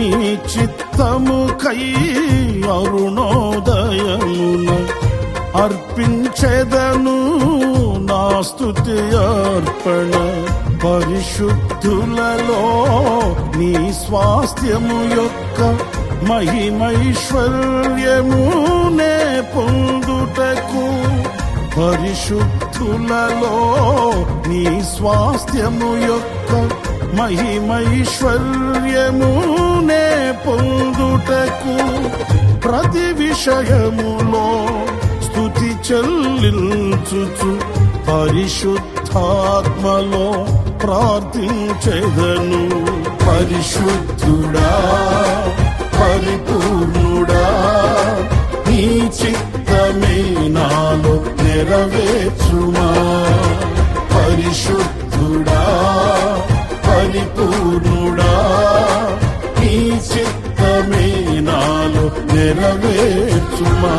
నీ చిత్తముకై అరుణోదయమున అర్పించెదను నా స్తుతి అర్పణ. పరిశుద్ధులలో నీ స్వాస్థ్యము యొక్క మహిమైశ్వర్యమునే పొందుటకు, పరిశుద్ధులలో నీ స్వాస్థ్యము యొక్క మహిమైశ్వర్యమునే పొందుటకు, ప్రతి విషయములో స్తుతి చెల్లించుచు పరిశుద్ధాత్మలో ప్రార్థించెదను. పరిశుద్ధుడా పరిపూర్ణుడా నీ చిత్తమే నాలో నెరవేర్చుమా. పరిశుద్ధుడా పరిపూర్ణుడా నీ చిత్తమే నాలో నెరవేర్చుమా.